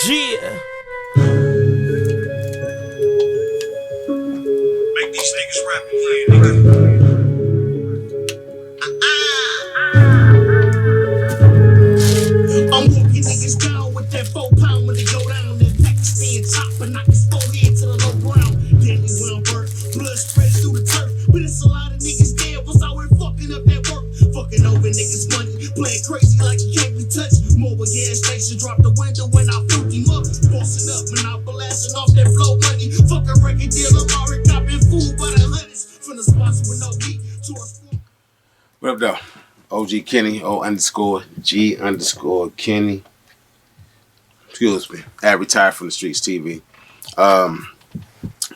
Yeah. Make these niggas rap again, nigga. I'm walking niggas down with that 4 pound when they go down. That Pakistan chop and knock his forehead to the low ground. Deadly well burnt, blood spreads through the turf. But it's a lot of niggas dead was out here fucking up that work. Fucking over niggas' money, playing crazy like you can't be touched. Mobile gas station dropped the window when I flew him up. Bossing up and I blasting off that blow money. Fucking record deal, I'm already copping food by the hundreds. From the spots with no heat to a school. What up, though? OG Kenny, O_G_Kenny. Excuse me. I retired from the streets TV.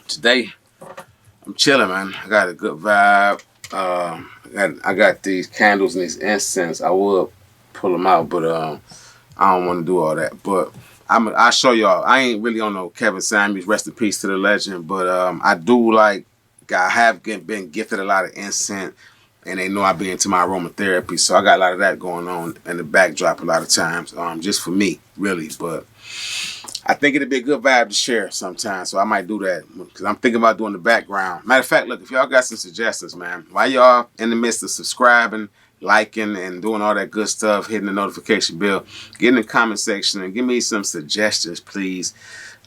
Today, I'm chilling, man. I got a good vibe. I got these candles and these incense. I would pull them out, but I don't want to do all that. But I'll show y'all. I ain't really on no Kevin Samuels, rest in peace to the legend. But I do like, I have been gifted a lot of incense. And they know I be into my aromatherapy, so I got a lot of that going on in the backdrop a lot of times, just for me, really. But I think it'd be a good vibe to share sometimes, so I might do that because I'm thinking about doing the background. Matter of fact, look, if y'all got some suggestions, man, while y'all in the midst of subscribing, liking, and doing all that good stuff, hitting the notification bell, get in the comment section and give me some suggestions, please.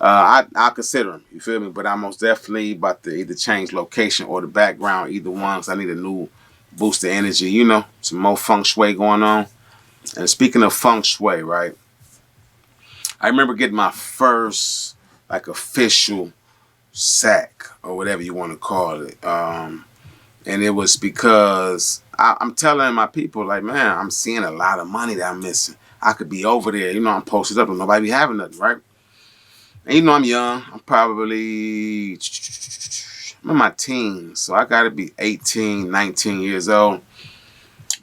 I'll consider them, you feel me? But I'm most definitely about to either change location or the background, either one, because I need a new boost the energy, you know, some more feng shui going on. And speaking of feng shui, right, I remember getting my first like official sack or whatever you want to call it. And it was because I'm telling my people, like, man, I'm seeing a lot of money that I'm missing. I could be over there, you know, I'm posted up and nobody be having nothing, right? And you know I'm young. I'm probably I'm in my teens, so I gotta be 18, 19 years old.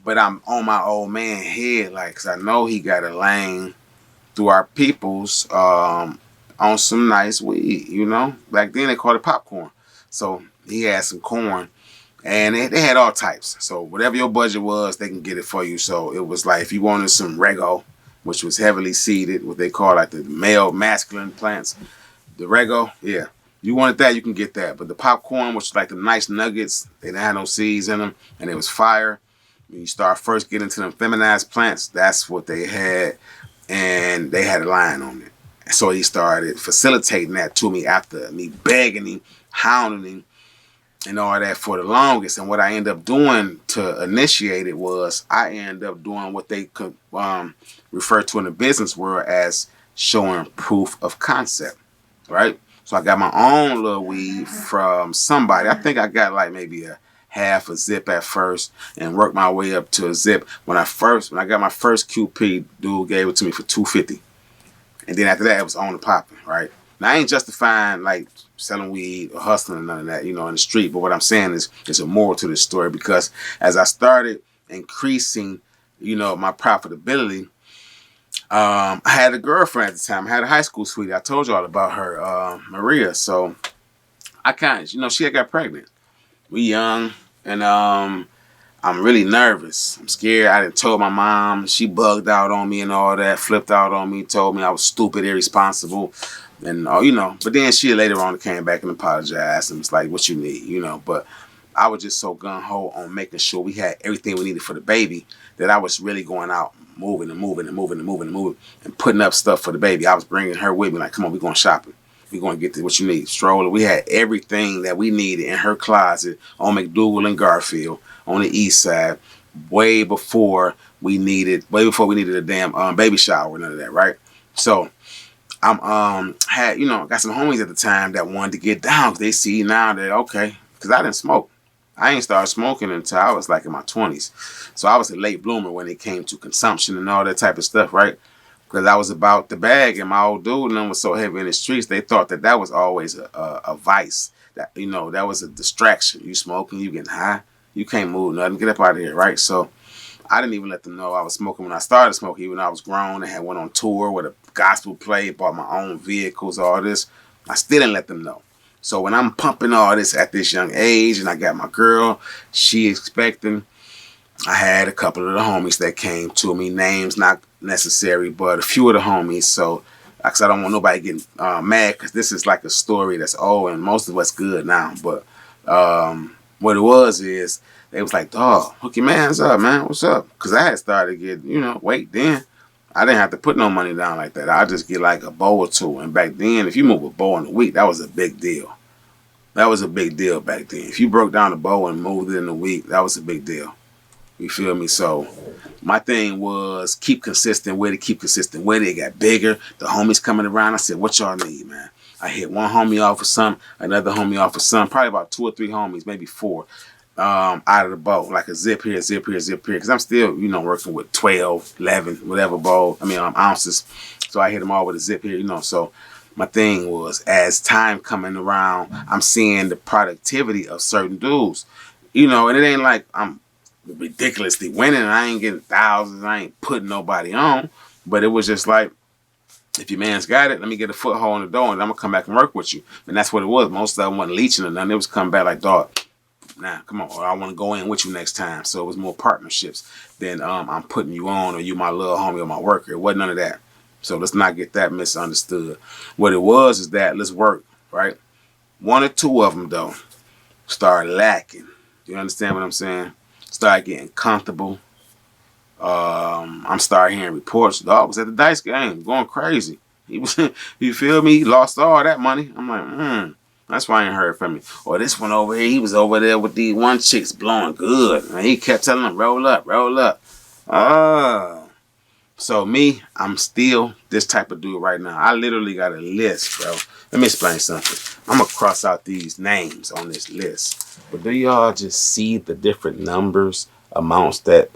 But I'm on my old man head, like, 'cause I know he got a lane through our peoples on some nice weed, you know? Back then they called it popcorn. So he had some corn, and they had all types. So whatever your budget was, they can get it for you. So it was like if you wanted some Rego, which was heavily seeded, what they call like the male masculine plants, the Rego, yeah. You wanted that, you can get that. But the popcorn, which was like the nice nuggets, they didn't have no seeds in them, and it was fire. When you start first getting to them feminized plants, that's what they had, and they had a line on it. And so he started facilitating that to me after me begging him, hounding him, and all that for the longest. And what I ended up doing to initiate it was I ended up doing what they could refer to in the business world as showing proof of concept, right? So I got my own little weed from somebody. I think I got like maybe a half a zip at first and worked my way up to a zip. When I got my first QP, dude gave it to me for $250. And then after that, it was on the popping, right? Now I ain't justifying like selling weed or hustling or none of that, you know, in the street. But what I'm saying is there's a moral to this story because as I started increasing, you know, my profitability, I had a girlfriend at the time. I had a high school sweetie. I told you all about her, Maria. So I kind of, you know, she had got pregnant. We young, and I'm really nervous. I'm scared. I done told my mom. She bugged out on me and all that, flipped out on me, told me I was stupid, irresponsible, and you know. But then she later on came back and apologized and was like, "What you need?" You know. But I was just so gung ho on making sure we had everything we needed for the baby that I was really going out moving and putting up stuff for the baby. I was bringing her with me, like, "Come on, we going shopping. We're going to get to what you need." Stroller. We had everything that we needed in her closet on McDougal and Garfield on the east side way before we needed a damn baby shower, none of that, right? So I'm had, you know, got some homies at the time that wanted to get down. They see now that, okay, because I didn't smoke. I ain't started smoking until I was like in my 20s. So I was a late bloomer when it came to consumption and all that type of stuff, right? Because I was about the bag, and my old dude and them was so heavy in the streets, they thought that that was always a vice. That, you know, that was a distraction. You smoking, you getting high, you can't move nothing, get up out of here, right? So I didn't even let them know I was smoking when I started smoking. Even when I was grown and had went on tour with a gospel play, bought my own vehicles, all this, I still didn't let them know. So when I'm pumping all this at this young age, and I got my girl, she expecting, I had a couple of the homies that came to me, names not necessary, but a few of the homies. So Because I don't want nobody getting mad, because this is like a story that's old and most of us good now. But what it was is they was like, dog, hook your man's up, man. What's up? Because I had started getting, weight then. I didn't have to put no money down like that. I just get like a bow or two. And back then, if you move a bow in a week, that was a big deal. That was a big deal back then. If you broke down a bow and moved it in a week, that was a big deal. You feel me? So my thing was keep consistent with it, keep consistent with it. It got bigger. The homies coming around. I said, what y'all need, man? I hit one homie off of some, another homie off of some, probably about 2 or 3 homies, maybe 4, out of the bow, like a zip here, zip here, zip here. Because I'm still, working with 12, 11, whatever ounces. So I hit them all with a zip here, So my thing was, as time coming around, I'm seeing the productivity of certain dudes, and it ain't like I'm ridiculously winning. I ain't getting thousands. I ain't putting nobody on. But it was just like, if your man's got it, let me get a foothold in the door and I'm going to come back and work with you. And that's what it was. Most of them wasn't leeching or nothing. It was coming back like, dog, nah, come on. Or I want to go in with you next time. So it was more partnerships than I'm putting you on or you my little homie or my worker. It wasn't none of that. So let's not get that misunderstood. What it was is that let's work, right? 1 or 2 of them, though, started lacking. You understand what I'm saying? Started getting comfortable. I'm starting hearing reports. Dog was at the dice game, going crazy. He was, you feel me? He lost all that money. I'm like, that's why I ain't heard from him. Or this one over here, he was over there with these one chicks blowing good. And he kept telling them, roll up, roll up. So me, I'm still this type of dude right now. I literally got a list, bro. Let me explain something. I'm going to cross out these names on this list. But do y'all just see the different numbers, amounts that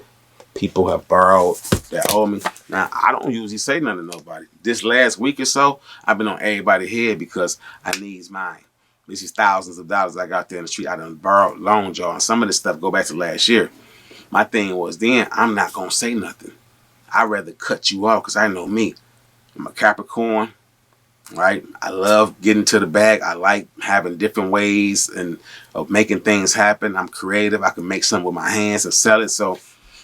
people have borrowed that owe me? Now, I don't usually say nothing to nobody. This last week or so, I've been on everybody's head because I needs mine. This is thousands of dollars I got there in the street. I done borrowed, loaned y'all. And some of this stuff go back to last year. My thing was then, I'm not going to say nothing. I'd rather cut you off because I know me. I'm a Capricorn, right? I love getting to the bag. I like having different ways of making things happen. I'm creative. I can make something with my hands and sell it. So,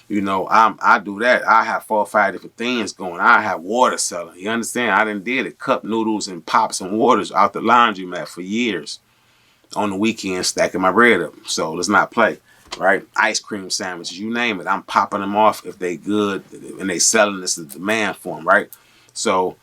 I do that. I have 4 or 5 different things going. I have water selling. You understand? I done did it. Cup noodles and pops and waters out the laundromat for years. On the weekend, stacking my bread up. So let's not play. Right? Ice cream sandwiches, you name it. I'm popping them off if they good and they selling this, the demand for them, right? So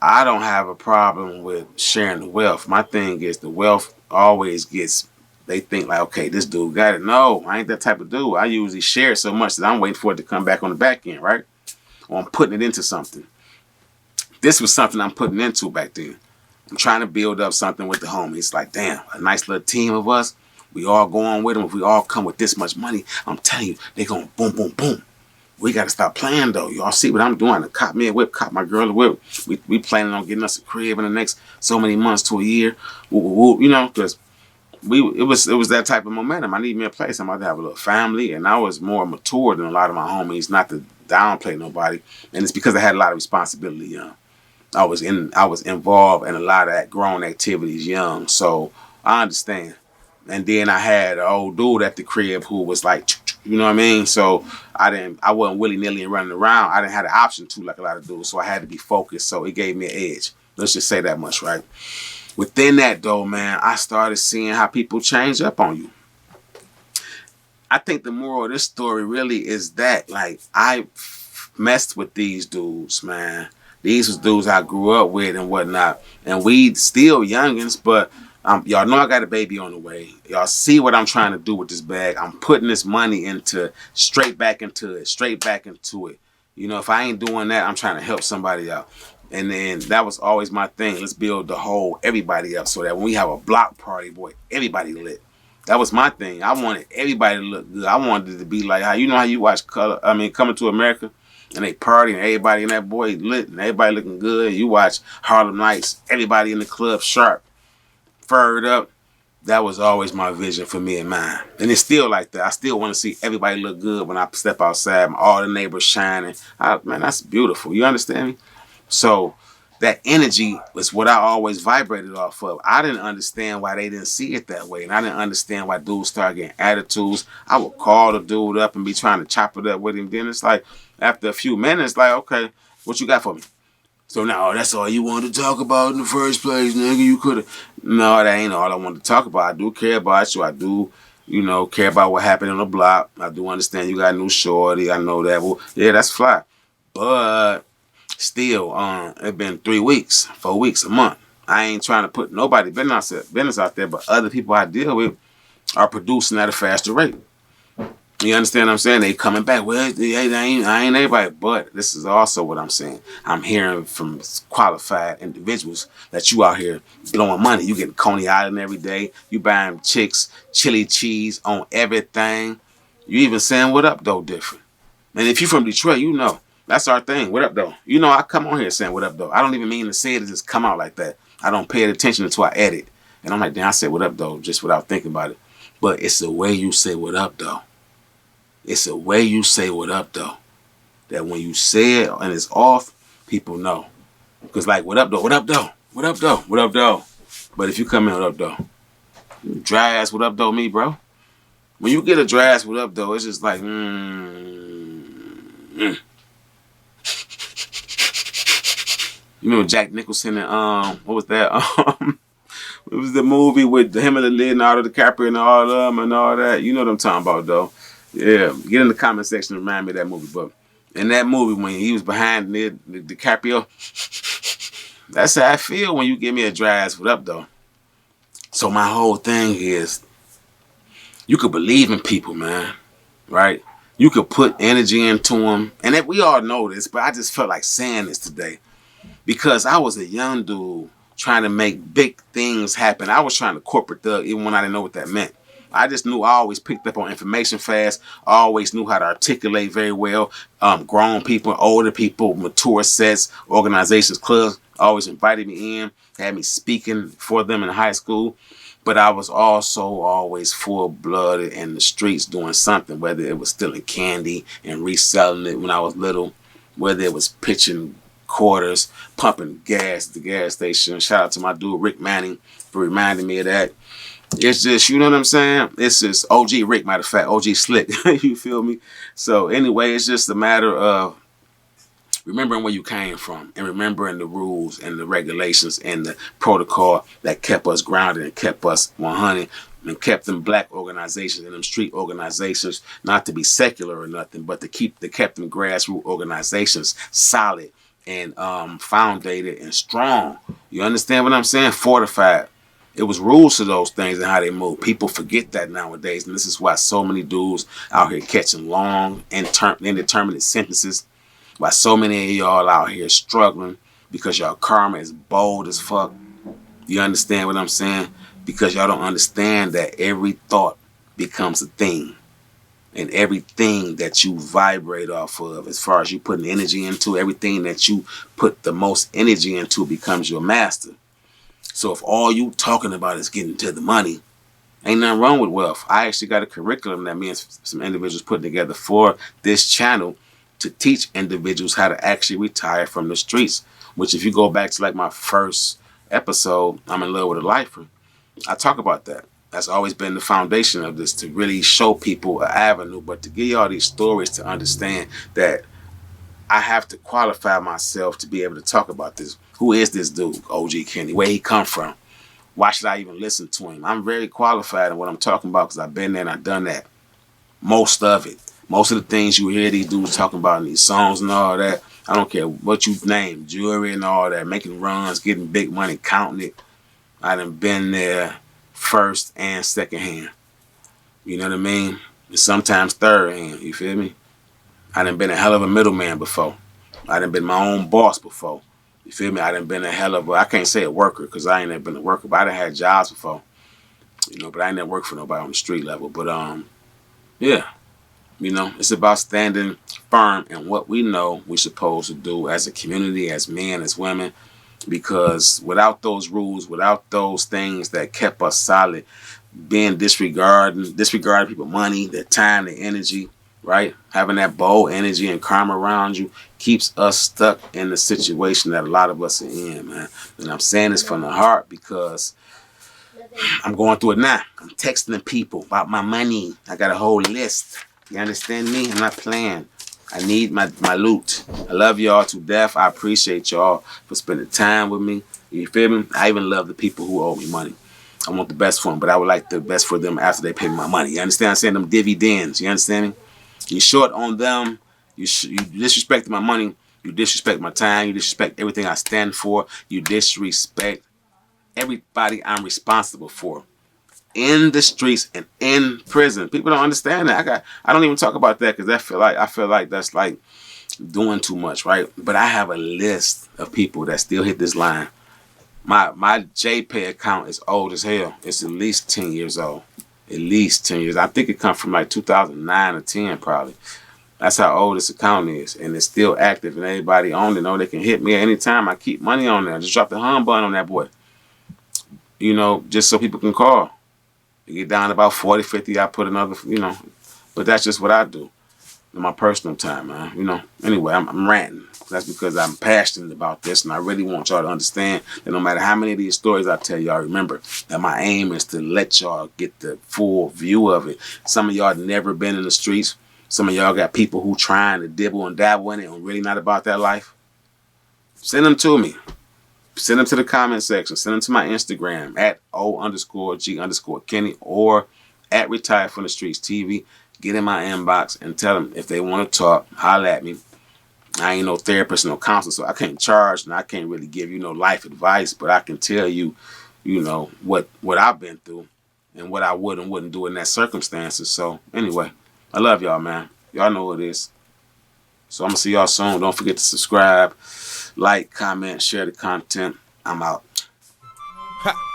I don't have a problem with sharing the wealth. My thing is the wealth always gets, they think like, okay, this dude got it. No, I ain't that type of dude. I usually share it so much that I'm waiting for it to come back on the back end, right? Or I'm putting it into something. This was something I'm putting into back then. I'm trying to build up something with the homies. Like, damn, a nice little team of us. We all go on with them. If we all come with this much money, I'm telling you, they going boom, boom, boom. We got to stop playing, though. Y'all see what I'm doing? I cop me a whip, cop my girl a whip. We planning on getting us a crib in the next so many months to a year. Because it was that type of momentum. I need me a place. I'm about to have a little family, and I was more mature than a lot of my homies, not to downplay nobody. And it's because I had a lot of responsibility young. I was involved in a lot of grown activities young, so I understand. And then I had an old dude at the crib who was like, you know what I mean? So I wasn't willy-nilly and running around. I didn't have the option to like a lot of dudes. So I had to be focused. So it gave me an edge. Let's just say that much, right? Within that though, man, I started seeing how people change up on you. I think the moral of this story really is that, like, I messed with these dudes, man. These was dudes I grew up with and whatnot. And we still youngins, but y'all know I got a baby on the way. Y'all see what I'm trying to do with this bag. I'm putting this money straight back into it. If I ain't doing that, I'm trying to help somebody out. And then that was always my thing. Let's build the whole everybody up so that when we have a block party, boy, everybody lit. That was my thing. I wanted everybody to look good. I wanted it to be like how you watch Coming to America, and they party and everybody in that boy lit and everybody looking good. You watch Harlem Nights, everybody in the club sharp, furred up. That was always my vision for me and mine. And it's still like that. I still want to see everybody look good when I step outside. All the neighbors shining. Man, that's beautiful. You understand me? So that energy was what I always vibrated off of. I didn't understand why they didn't see it that way. And I didn't understand why dudes started getting attitudes. I would call the dude up and be trying to chop it up with him. Then it's like, after a few minutes, like, okay, what you got for me? So now that's all you wanted to talk about in the first place, nigga. You could have. No, that ain't all I wanted to talk about. I do care about you. I do, care about what happened on the block. I do understand you got a new shorty. I know that. Well, yeah, that's fly. But still, it's been 3 weeks, 4 weeks, a month. I ain't trying to put nobody business out there, but other people I deal with are producing at a faster rate. You understand what I'm saying? They coming back. Well, I ain't everybody, but this is also what I'm saying. I'm hearing from qualified individuals that you out here blowing money. You getting Coney Island every day. You buying chicks, chili cheese on everything. You even saying what up though different. And if you from Detroit, you know that's our thing. What up though? You know I come on here saying what up though. I don't even mean to say it. It just come out like that. I don't pay attention until I edit. And I'm like, damn, I said what up though, just without thinking about it. But it's the way you say what up though. It's the way you say what up though. That when you say it and it's off, people know. Because like what up though, what up though, what up though, what up though. But if you come in what up though, dry ass what up though me, bro. When you get a dry ass what up though, it's just like You remember Jack Nicholson and what was that? It was the movie with him and Leonardo DiCaprio and all of them and all that. You know what I'm talking about though. Yeah, get in the comment section and remind me of that movie. But in that movie, when he was behind the DiCaprio, that's how I feel when you give me a dry ass what up though. So my whole thing is, you could believe in people, man, right? You could put energy into them, and we all know this, but I just felt like saying this today because I was a young dude trying to make big things happen. I was trying to corporate thug even when I didn't know what that meant. I just knew I always picked up on information fast. I always knew how to articulate very well. Grown people, older people, mature sets, organizations, clubs always invited me in, had me speaking for them in high school. But I was also always full-blooded in the streets doing something, whether it was stealing candy and reselling it when I was little, whether it was pitching quarters, pumping gas at the gas station. Shout out to my dude Rick Manning for reminding me of that. It's just, you know what I'm saying? It's just OG Rick, matter of fact, OG Slick. You feel me? So anyway, it's just a matter of remembering where you came from and remembering the rules and the regulations and the protocol that kept us grounded and kept us 100 and kept them black organizations and them street organizations not to be secular or nothing, but to kept them grassroots organizations solid and founded and strong. You understand what I'm saying? Fortified. It was rules to those things and how they move. People forget that nowadays, and this is why so many dudes out here catching long and indeterminate sentences. Why so many of y'all out here struggling because y'all karma is bold as fuck. You understand what I'm saying? Because y'all don't understand that every thought becomes a thing. And everything that you vibrate off of, as far as you putting energy into, everything that you put the most energy into becomes your master. So if all you talking about is getting to the money, ain't nothing wrong with wealth. I actually got a curriculum that me and some individuals put together for this channel to teach individuals how to actually retire from the streets. Which if you go back to like my first episode, I'm in love with a lifer, I talk about that. That's always been the foundation of this, to really show people an avenue, but to give y'all these stories to understand that I have to qualify myself to be able to talk about this. Who is this dude, OG Kenny? Where he come from? Why should I even listen to him? I'm very qualified in what I'm talking about because I've been there and I've done that. Most of it. Most of the things you hear these dudes talking about in these songs and all that, I don't care what you name, jewelry and all that, making runs, getting big money, counting it. I done been there first and second hand. You know what I mean? And sometimes third hand, you feel me? I done been a hell of a middleman before. I done been my own boss before. You feel me? I done been a hell of a, I can't say a worker because I ain't never been a worker, but I done had jobs before. You know, but I ain't never worked for nobody on the street level. But yeah. You know, it's about standing firm in what we know we're supposed to do as a community, as men, as women. Because without those rules, without those things that kept us solid, being disregarding people money, their time, their energy, right? Having that bold energy and karma around you keeps us stuck in the situation that a lot of us are in, man. And I'm saying this from the heart because I'm going through it now. I'm texting people about my money. I got a whole list. You understand me? I'm not playing. I need my loot. I love y'all to death. I appreciate y'all for spending time with me. You feel me? I even love the people who owe me money. I want the best for them, but I would like the best for them after they pay me my money. You understand? I'm saying them dividends. You understand me? You short on them. You disrespect my money. You disrespect my time. You disrespect everything I stand for. You disrespect everybody I'm responsible for in the streets and in prison. People don't understand that. I don't even talk about that because I feel like that's like doing too much, right? But I have a list of people that still hit this line. My JPay account is old as hell. It's at least 10 years old. At least 10 years. I think it comes from like 2009 or 10 probably. That's how old this account is, and it's still active. And anybody on it know they can hit me at any time. I keep money on there. Just drop the hum button on that boy. You know, just so people can call. You get down to about 40, 50, I put another, you know. But that's just what I do in my personal time, man. You know. Anyway, I'm ranting. That's because I'm passionate about this, and I really want y'all to understand that no matter how many of these stories I tell y'all, remember that my aim is to let y'all get the full view of it. Some of y'all never been in the streets. Some of y'all got people who trying to dibble and dabble in it and really not about that life. Send them to me. Send them to the comment section. Send them to my Instagram at O_G_Kenny or at Retired from the Streets TV. Get in my inbox and tell them if they want to talk, holler at me. I ain't no therapist, no counselor, so I can't charge and I can't really give you no life advice, but I can tell you, you know, what I've been through and what I would and wouldn't do in that circumstances. So anyway, I love y'all, man. Y'all know what it is. So I'm going to see y'all soon. Don't forget to subscribe, like, comment, share the content. I'm out. Ha.